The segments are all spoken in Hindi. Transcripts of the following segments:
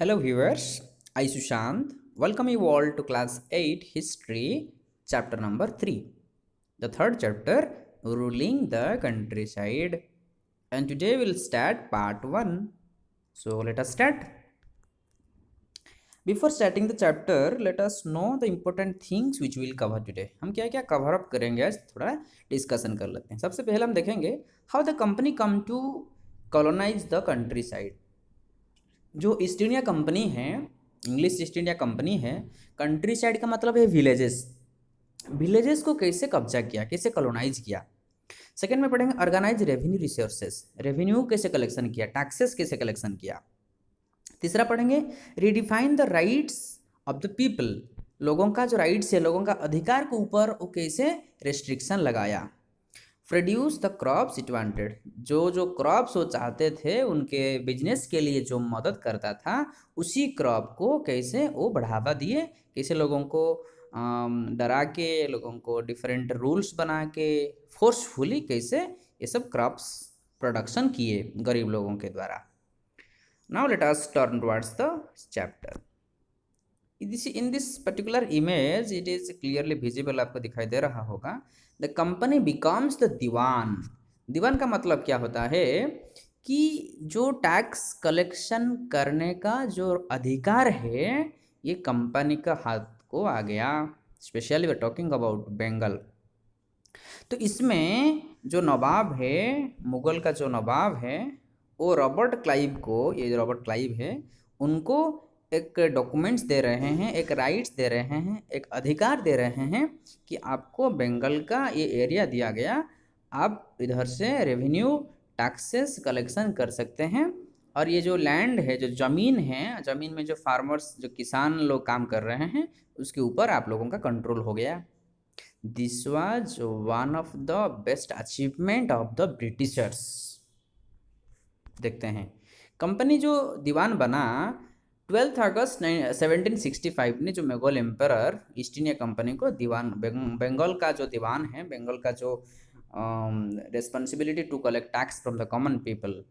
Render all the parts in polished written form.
Hello viewers, I Sushant. Welcome you all to class 8 history chapter number 3. The third chapter ruling the countryside. And today we'll start part 1. So let us start. Before starting the chapter, let us know the important things which we'll cover today. हम क्या क्या कवर अप करेंगे आज थोड़ा डिस्कशन कर लेते हैं. सबसे पहले हम देखेंगे how the company come to colonize the countryside. जो ईस्ट इंडिया कंपनी है, इंग्लिश ईस्ट इंडिया कंपनी है, कंट्री साइड का मतलब है विलेजेस. विलेजेस को कैसे कब्जा किया, कैसे कॉलोनाइज किया. सेकंड में पढ़ेंगे ऑर्गेनाइज रेवेन्यू रिसोर्सेस, रेवेन्यू कैसे कलेक्शन किया, टैक्सेस कैसे कलेक्शन किया. तीसरा पढ़ेंगे redefine the rights of the people, लोगों का जो राइट्स है, लोगों का अधिकार के ऊपर वो कैसे रेस्ट्रिक्शन लगाया. Produce the crops it wanted, जो जो क्रॉप्स वो चाहते थे उनके बिजनेस के लिए जो मदद करता था, उसी क्रॉप को कैसे वो बढ़ावा दिए, कैसे लोगों को डरा के, लोगों को डिफरेंट रूल्स बना के फोर्सफुली कैसे ये सब क्रॉप्स प्रोडक्शन किए गरीब लोगों के द्वारा. Now let us turn towards the chapter. In this particular image it is clearly visible, आपको दिखाई दे रहा होगा. द कंपनी बिकम्स द दीवान. दीवान का मतलब क्या होता है कि जो टैक्स कलेक्शन करने का जो अधिकार है ये कंपनी का हाथ को आ गया. Specially we are talking about Bengal. तो इसमें जो नवाब है, मुगल का जो नवाब है, वो रॉबर्ट क्लाइव को, ये रॉबर्ट क्लाइव है, उनको एक डॉक्यूमेंट्स दे रहे हैं, एक राइट्स दे रहे हैं, एक अधिकार दे रहे हैं कि आपको बंगाल का ये एरिया दिया गया, आप इधर से रेवेन्यू टैक्सेस कलेक्शन कर सकते हैं. और ये जो लैंड है, जो ज़मीन है, ज़मीन में जो फार्मर्स, जो किसान लोग काम कर रहे हैं, उसके ऊपर आप लोगों का कंट्रोल हो गया. This was one of the best achievement of the Britishers. देखते हैं कंपनी जो दीवान बना 12 अगस्त 1765 ने, जो Mughal emperor east India company को दीवान, बंगाल का जो दीवान है, बंगाल का जो responsibility to collect tax from the common people,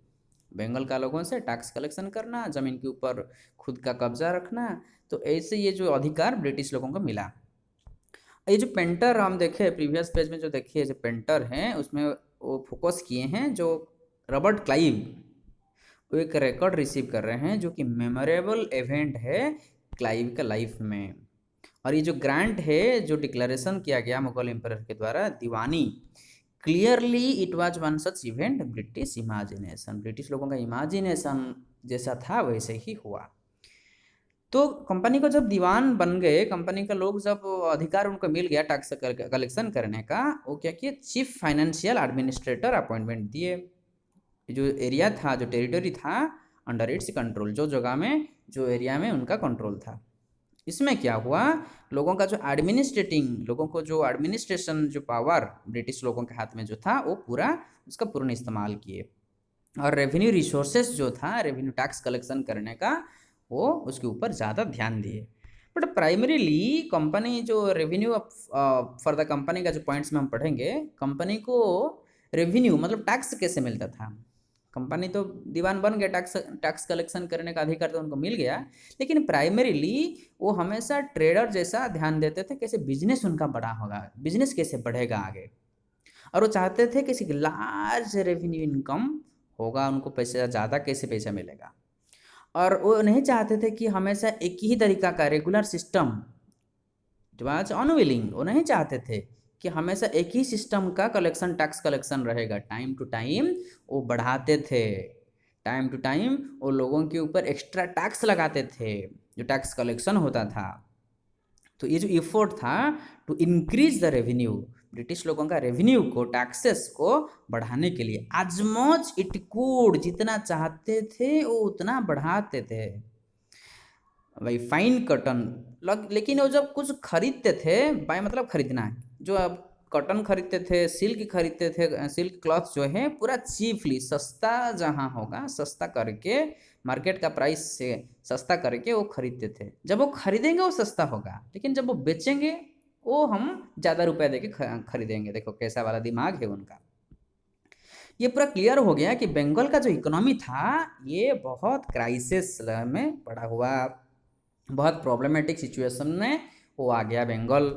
Bengal का लोगों से टैक्स कलेक्शन करना, ज़मीन के ऊपर खुद का कब्जा रखना, तो ऐसे ये जो अधिकार ब्रिटिश लोगों को मिला. ये जो पेंटर हम देखे प्रीवियस पेज में, जो देखिए जो पेंटर हैं उसमें वो फोकस किए हैं, जो रॉबर्ट क्लाइव वो एक रिकॉर्ड रिसीव कर रहे हैं जो कि मेमोरेबल इवेंट है क्लाइव का लाइफ में. और ये जो ग्रांट है, जो डिक्लेरेशन किया गया मुगल एम्परर के द्वारा, दीवानी, clearly it was one such event British imagination, British लोगों का इमेजिनेशन जैसा था वैसे ही हुआ. तो कंपनी को जब दीवान बन गए, कंपनी का लोग जब अधिकार उनको मिल गया टैक्स कलेक्शन करने का, वो क्या किए, चीफ फाइनेंशियल एडमिनिस्ट्रेटर अपॉइंटमेंट दिए. जो एरिया था, जो टेरिटरी था अंडर इट्स कंट्रोल, जो जगह में, जो एरिया में उनका कंट्रोल था, इसमें क्या हुआ, लोगों का जो एडमिनिस्ट्रेटिंग, लोगों को जो एडमिनिस्ट्रेशन जो पावर ब्रिटिश लोगों के हाथ में जो था, वो पूरा उसका पूर्ण इस्तेमाल किए. और रेवेन्यू रिसोर्सेस जो था, रेवेन्यू टैक्स कलेक्शन करने का, वो उसके ऊपर ज़्यादा ध्यान दिए. बट प्राइमरीली कंपनी जो रेवेन्यू फॉर द कंपनी का जो पॉइंट्स में हम पढ़ेंगे, कंपनी को रेवेन्यू मतलब टैक्स कैसे मिलता था. कंपनी तो दीवान बन गया, टैक्स कलेक्शन करने का अधिकार तो उनको मिल गया, लेकिन प्राइमरीली वो हमेशा ट्रेडर जैसा ध्यान देते थे, कैसे बिजनेस उनका बड़ा होगा, बिजनेस कैसे बढ़ेगा आगे. और वो चाहते थे किसी लार्ज रेवेन्यू इनकम होगा, उनको पैसा ज़्यादा कैसे पैसा मिलेगा. और वो नहीं चाहते थे कि हमेशा एक ही तरीका का रेगुलर सिस्टम, जो आज अनविलिंग, वो नहीं चाहते थे कि हमेशा एक ही सिस्टम का कलेक्शन, टैक्स कलेक्शन रहेगा. टाइम टू टाइम वो बढ़ाते थे, टाइम टू टाइम वो लोगों के ऊपर एक्स्ट्रा टैक्स लगाते थे जो टैक्स कलेक्शन होता था. तो ये जो इफोर्ट था to increase the revenue, British लोगों का रेवेन्यू को, टैक्सेस को बढ़ाने के लिए एज मच इट कुड, जितना चाहते थे वो उतना बढ़ाते थे. भाई फाइन कॉटन, लेकिन वो जब कुछ खरीदते थे, बाय मतलब खरीदना, जो अब कॉटन खरीदते थे, सिल्क खरीदते थे, सिल्क क्लॉथ जो है पूरा चीपली, सस्ता जहाँ होगा सस्ता करके, मार्केट का प्राइस से सस्ता करके वो खरीदते थे. जब वो खरीदेंगे वो सस्ता होगा, लेकिन जब वो बेचेंगे वो हम ज़्यादा रुपया देके खरीदेंगे. देखो कैसा वाला दिमाग है उनका. ये पूरा क्लियर हो गया कि बंगाल का जो इकोनॉमी था ये बहुत क्राइसिस में पड़ा हुआ, बहुत प्रॉब्लमेटिक सिचुएशन में वो आ गया बंगाल।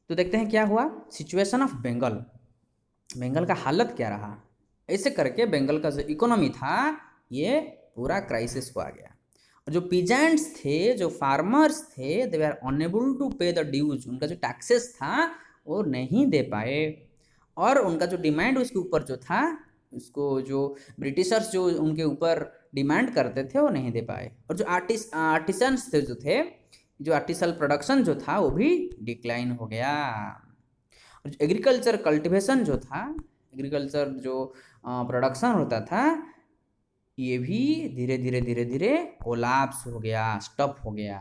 तो देखते हैं क्या हुआ सिचुएशन ऑफ बंगाल, बंगाल का हालत क्या रहा। ऐसे करके बंगाल का जो इकोनॉमी था ये पूरा क्राइसिस को आ गया। और जो पीजेंट्स थे, जो फार्मर्स थे, दे आर अनएबल टू पे द ड्यूज, उनका जो टैक्सेस था वो नहीं दे पाए। और उनका जो डिमांड उसके ऊपर जो था, उसको जो ब्रिटिशर्स जो उनके ऊपर डिमांड करते थे वो नहीं दे पाए। और जो आर्टिसंस थे जो थे, जो आर्टिसल प्रोडक्शन जो था वो भी डिक्लाइन हो गया। और जो एग्रीकल्चर कल्टिवेशन जो था, एग्रीकल्चर जो प्रोडक्शन होता था, ये भी धीरे धीरे धीरे धीरे कोलैप्स हो गया, स्टॉप हो गया।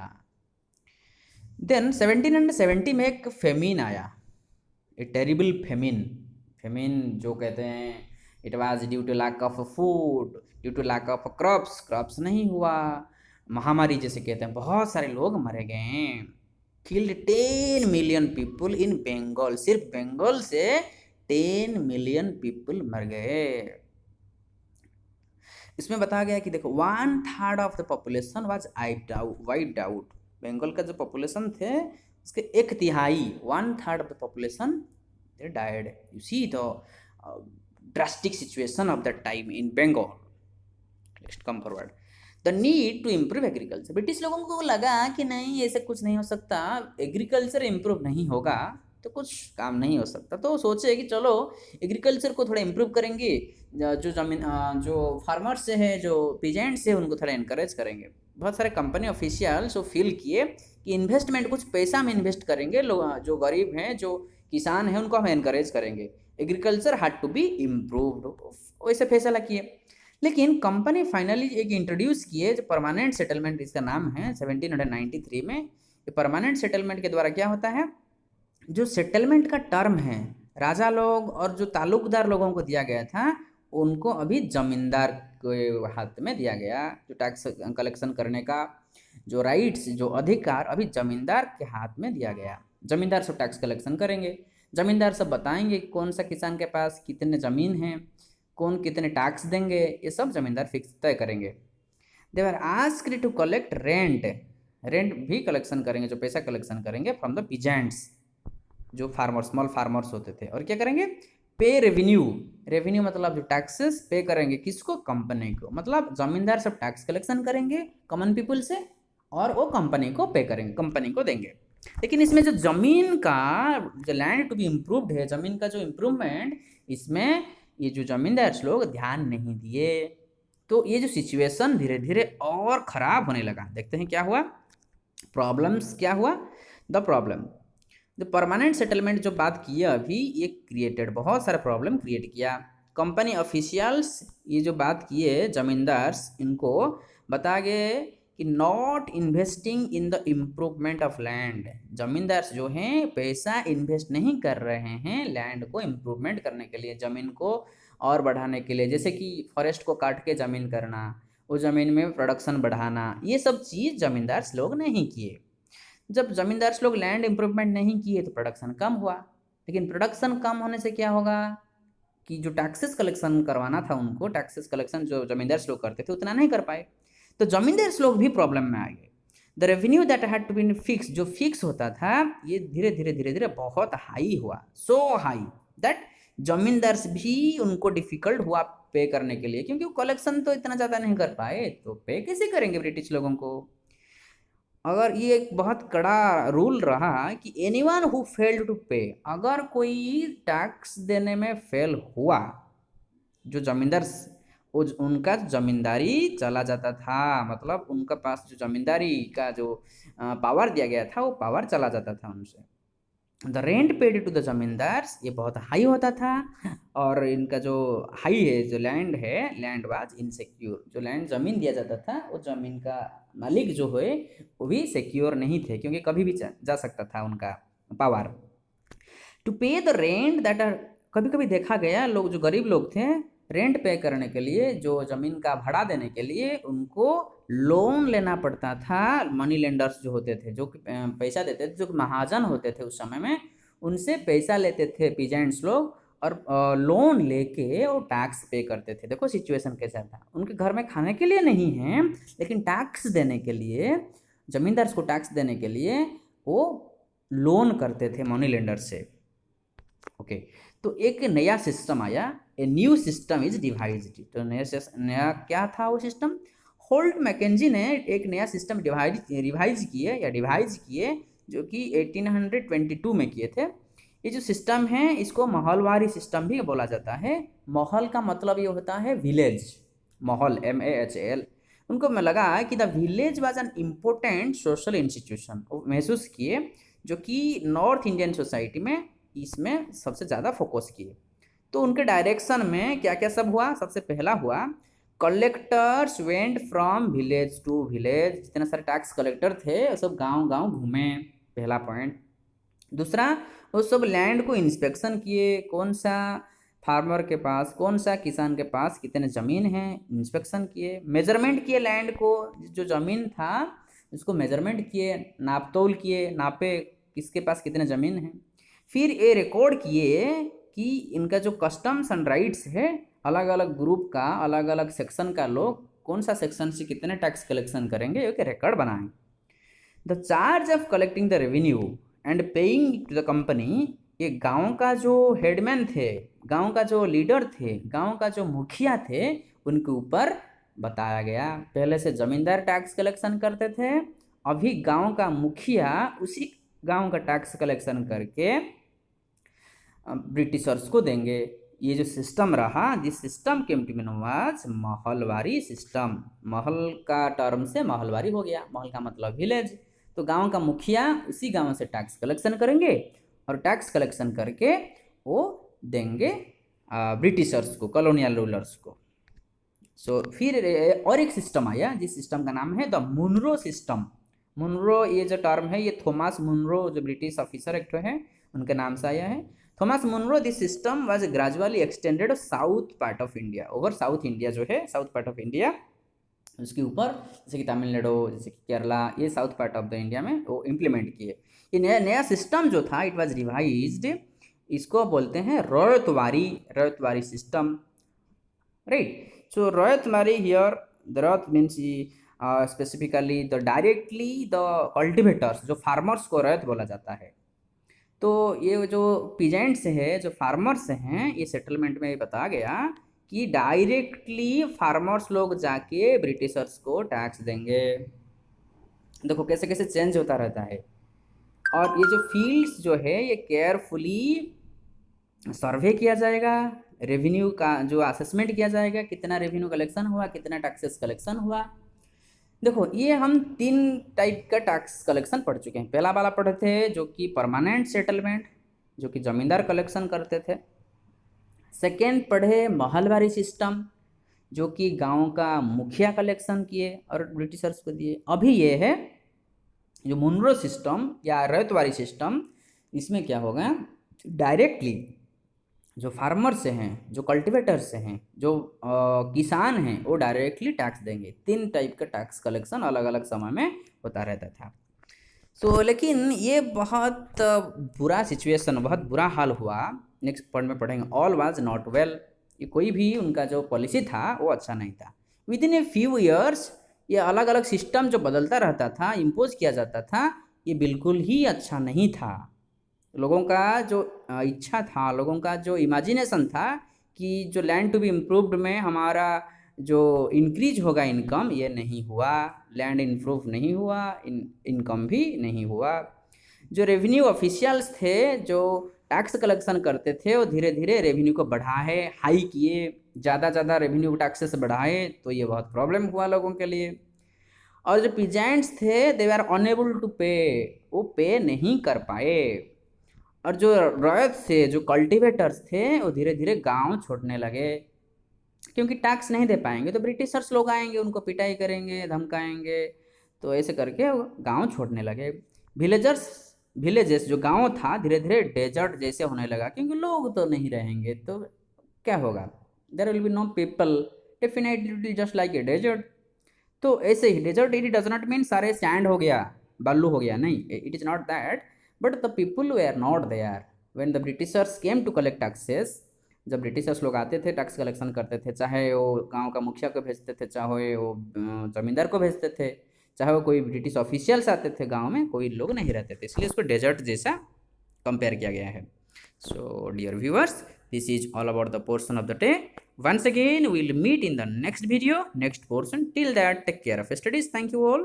देन 1770 में एक फेमिन आया, ए टेरिबल फेमिन। फेमिन जो कहते हैं it was due to lack of food, due to lack of crops, crops नहीं हुआ, महामारी जैसे कहते हैं, बहुत सारे लोग मरे गए। Killed 10 million people in Bengal, सिर्फ बंगाल से 10 मिलियन पीपल मर गए। इसमें बताया गया कि देखो 1/3 of the population was wiped out. Bengal का जो पॉपुलेशन थे उसके 1/3, 1/3 of the population they died. You see the drastic situation of the time in Bengal. Next come forward, the need to improve agriculture. British लोगों को लगा कि नहीं ऐसे कुछ नहीं हो सकता, एग्रीकल्चर इम्प्रूव नहीं होगा तो कुछ काम नहीं हो सकता। तो सोचे कि चलो एग्रीकल्चर को थोड़ा इम्प्रूव करेंगे, जो जमीन जो फार्मर्स से है, जो पीजेंट्स है, उनको थोड़ा इनकरेज करेंगे। बहुत सारे कंपनी ऑफिशियल्स वो फील किए कि इन्वेस्टमेंट कुछ पैसा हम इन्वेस्ट करेंगे, लोग जो गरीब हैं, जो किसान हैं, उनको हम इनकरेज करेंगे, agriculture had to be improved, वैसे फैसला किए। लेकिन कंपनी फाइनली एक इंट्रोड्यूस किए जो परमानेंट सेटलमेंट, इसका नाम है 1793 में। ये परमानेंट सेटलमेंट के द्वारा क्या होता है, जो सेटलमेंट का टर्म है राजा लोग और जो ताल्लुकदार लोगों को दिया गया था, उनको अभी जमींदार के हाथ में दिया गया। जो टैक्स कलेक्शन करने का जो राइट्स, जो अधिकार अभी जमींदार के हाथ में दिया गया। जमींदार सब टैक्स कलेक्शन करेंगे, जमींदार सब बताएंगे कौन सा किसान के पास कितने ज़मीन है, कौन कितने टैक्स देंगे, ये सब जमींदार फिक्स तय करेंगे। They are asked to collect rent, rent भी कलेक्शन करेंगे, जो पैसा कलेक्शन करेंगे फ्रॉम द पीजेंट्स, जो फार्मर, स्मॉल फार्मर्स होते थे। और क्या करेंगे, पे रेवेन्यू, रेवेन्यू मतलब जो टैक्सेस पे करेंगे, किसको, कंपनी को। मतलब जमींदार सब टैक्स कलेक्शन करेंगे कॉमन पीपल से और वो कंपनी को पे करेंगे, कंपनी को देंगे। लेकिन इसमें जो जमीन का, जो लैंड टू बी इम्प्रूव्ड है, जमीन का जो इम्प्रूवमेंट, इसमें ये जो जमींदार लोग ध्यान नहीं दिए। तो ये जो सिचुएशन धीरे धीरे और ख़राब होने लगा। देखते हैं क्या हुआ, प्रॉब्लम्स क्या हुआ। द प्रॉब्लम, जो परमानेंट सेटलमेंट जो बात की है अभी, ये क्रिएटेड, बहुत सारा प्रॉब्लम क्रिएट किया। कंपनी ऑफिशियल्स ये जो बात किए, जमींदार्स, इनको बता गए कि not investing in the improvement of land. Zamindars जो हैं पैसा इन्वेस्ट नहीं कर रहे हैं लैंड को इम्प्रूवमेंट करने के लिए, ज़मीन को और बढ़ाने के लिए। जैसे कि फॉरेस्ट को काट के ज़मीन करना, वो ज़मीन में प्रोडक्शन बढ़ाना, ये सब चीज़ जमींदार्स लोग नहीं किए। जब जमींदार्स लोग लैंड इम्प्रूवमेंट नहीं किए तो प्रोडक्शन कम हुआ। लेकिन प्रोडक्शन कम होने से क्या होगा कि जो टैक्सेस कलेक्शन करवाना था उनको, टैक्सेस कलेक्शन जो जमींदार्स लोग करते थे उतना नहीं कर पाए, तो जमींदार्स लोग भी प्रॉब्लम में आ गए। The revenue that had to be fix, जो फिक्स होता था, ये धीरे धीरे धीरे धीरे बहुत हाई हुआ, सो हाई दैट जमींदार्स भी उनको डिफिकल्ट हुआ पे करने के लिए, क्योंकि वो कलेक्शन तो इतना ज़्यादा नहीं कर पाए, तो पे कैसे करेंगे ब्रिटिश लोगों को। अगर ये एक बहुत कड़ा रूल रहा कि एनीवन हु फेल्ड टू पे, अगर कोई टैक्स देने में फेल हुआ, जो जमींदार, उनका जमींदारी चला जाता था। मतलब उनका पास जो जमींदारी का जो पावर दिया गया था, वो पावर चला जाता था उनसे। The rent paid to the zamindars, ये बहुत हाई होता था। और इनका जो हाई है, जो लैंड है, लैंड वाज इनसिक्योर, जो लैंड ज़मीन दिया जाता था, वो ज़मीन का मालिक जो है वो भी सिक्योर नहीं थे, क्योंकि कभी भी जा सकता था उनका पावर। टू पे द रेंट दैट आर, कभी कभी देखा गया लोग, जो गरीब लोग थे, रेंट पे करने के लिए, जो ज़मीन का भाड़ा देने के लिए, उनको लोन लेना पड़ता था। मनी लेंडर्स जो होते थे, जो पैसा देते थे, जो महाजन होते थे उस समय में, उनसे पैसा लेते थे पीजेंट्स लोग, और लोन लेके वो टैक्स पे करते थे। देखो सिचुएशन कैसा था, उनके घर में खाने के लिए नहीं है, लेकिन टैक्स देने के लिए, जमींदार को टैक्स देने के लिए वो लोन करते थे मनी लेंडर से। ओके, तो एक नया सिस्टम आया, a new system is devised. तो नया क्या था वो सिस्टम? होल्ट मैकेंजी ने एक नया सिस्टम रिवाइज किए जो कि 1822 में किए थे। ये जो सिस्टम है इसको महलवारी सिस्टम भी बोला जाता है। महल का मतलब ये होता है विलेज, महल MAHL। उनको में लगा कि the village was an important social institution, महसूस किए, जो कि नॉर्थ इंडियन सोसाइटी में इसमें सबसे ज़्यादा फोकस किए। तो उनके डायरेक्शन में क्या क्या सब हुआ? सबसे पहला हुआ, collectors went from village to village. जितने सारे टैक्स कलेक्टर थे वो सब गांव गांव घूमे, पहला पॉइंट। दूसरा, वो सब लैंड को इंस्पेक्शन किए, कौन सा फार्मर के पास, कौन सा किसान के पास कितने ज़मीन है, इंस्पेक्शन किए। मेजरमेंट किए लैंड को, जो ज़मीन था उसको मेजरमेंट किए, नाप तोल किए, नापे किसके पास कितने ज़मीन है। फिर ये रिकॉर्ड किए कि इनका जो कस्टम्स एंड राइट्स है, अलग अलग ग्रुप का, अलग अलग सेक्शन का लोग कौन सा सेक्शन से कितने टैक्स कलेक्शन करेंगे, एक रिकॉर्ड बनाएं। The charge of collecting the revenue and paying to the company, ये गांव का जो हेडमैन थे, गांव का जो लीडर थे, गांव का जो मुखिया थे, उनके ऊपर बताया गया। पहले से जमींदार टैक्स कलेक्शन करते थे, अभी गांव का मुखिया उसी गांव का टैक्स कलेक्शन करके ब्रिटिशर्स को देंगे। ये जो सिस्टम रहा, this system came to be known as Mahalwari system. महल का टर्म से महलवारी हो गया, महल का मतलब विलेज। तो गांव का मुखिया उसी गांव से टैक्स कलेक्शन करेंगे और टैक्स कलेक्शन करके वो देंगे ब्रिटिशर्स को, कॉलोनियल रूलर्स को। सो फिर और एक सिस्टम आया जिस सिस्टम का नाम है द मुनरो सिस्टम। मुनरो ये जो टर्म है ये थॉमस मुनरो जो ब्रिटिश ऑफिसर एक है उनके नाम से आया है। Thomas Munro, this system was gradually extended south part of India, over south India जो है, साउथ पार्ट ऑफ इंडिया उसके ऊपर, जैसे कि तमिलनाडु, जैसे कि केरला, ये south part of the India में वो इम्प्लीमेंट किए। ये नया नया सिस्टम जो था इट वाज रिवाइज्ड, इसको बोलते हैं ryotwari system, right. So Rohit Mari here, the Rohit means specifically the directly the cultivators, जो फार्मर्स को रयत बोला जाता है। तो ये जो पीजेंट्स है, जो फार्मर्स हैं, ये सेटलमेंट में बताया गया कि डायरेक्टली फार्मर्स लोग जाके ब्रिटिशर्स को टैक्स देंगे। देखो कैसे कैसे चेंज होता रहता है। और ये जो फील्ड्स जो है ये केयरफुली सर्वे किया जाएगा, रेवेन्यू का जो असेसमेंट किया जाएगा, कितना रेवेन्यू कलेक्शन हुआ, कितना टैक्सेस कलेक्शन हुआ। देखो ये हम 3 टाइप का टैक्स कलेक्शन पढ़ चुके हैं। पहला वाला पढ़े थे जो कि परमानेंट सेटलमेंट, जो कि जमींदार कलेक्शन करते थे। सेकेंड पढ़े महलवारी सिस्टम, जो कि गांव का मुखिया कलेक्शन किए और ब्रिटिशर्स को दिए। अभी ये है जो मुनरो सिस्टम या रयतवारी सिस्टम, इसमें क्या होगा, डायरेक्टली जो फार्मर से हैं, जो कल्टिवेटर से हैं, जो किसान हैं, वो डायरेक्टली टैक्स देंगे। 3 टाइप का टैक्स कलेक्शन अलग अलग समय में होता रहता था। लेकिन ये बहुत बुरा सिचुएशन, बहुत बुरा हाल हुआ। नेक्स्ट पॉइंट में पढ़ेंगे, ऑल वाज नॉट वेल। ये कोई भी उनका जो पॉलिसी था वो अच्छा नहीं था। With in a few years ये अलग अलग सिस्टम जो बदलता रहता था, इम्पोज किया जाता था, ये बिल्कुल ही अच्छा नहीं था। लोगों का जो इच्छा था, लोगों का जो इमेजिनेशन था कि जो लैंड टू बी इम्प्रूव्ड में हमारा जो इंक्रीज होगा इनकम, ये नहीं हुआ। लैंड इम्प्रूव नहीं हुआ, इनकम भी नहीं हुआ। जो रेवेन्यू ऑफिशियल्स थे जो टैक्स कलेक्शन करते थे वो धीरे धीरे रेवेन्यू को बढ़ाए, हाई किए, ज़्यादा रेवेन्यू टैक्सेस बढ़ाए, तो ये बहुत प्रॉब्लम हुआ लोगों के लिए। और जो पीजेंट्स थे दे आर अनएबल टू पे, वो पे नहीं कर पाए। और जो रयत से जो कल्टीवेटर्स थे वो धीरे धीरे गांव छोड़ने लगे, क्योंकि टैक्स नहीं दे पाएंगे तो ब्रिटिशर्स लोग आएंगे, उनको पिटाई करेंगे, धमकाएंगे, तो ऐसे करके गांव छोड़ने लगे। विलेजेस जो गांव था धीरे धीरे डेजर्ट जैसे होने लगा, क्योंकि लोग तो नहीं रहेंगे तो क्या होगा, there will be no people, definitely it will just like a desert. तो ऐसे ही desert it does not mean सारे सैंड हो गया, बालू हो गया, नहीं, it is not that, but the people were not there when the Britishers came to collect taxes. जब ब्रिटिशर्स लोग आते थे टैक्स कलेक्शन करते थे, चाहे वो गांव का मुखिया को भेजते थे, चाहे वो जमींदार को भेजते थे, चाहे वो कोई ब्रिटिश ऑफिशियल्स आते थे गांव में, कोई लोग नहीं रहते थे, इसलिए इसको डेजर्ट जैसा कंपेयर किया गया है. So dear viewers, this is all about the portion of the day. Once again, we'll meet in the next video, next portion. Till that, take care of your studies. Thank you all.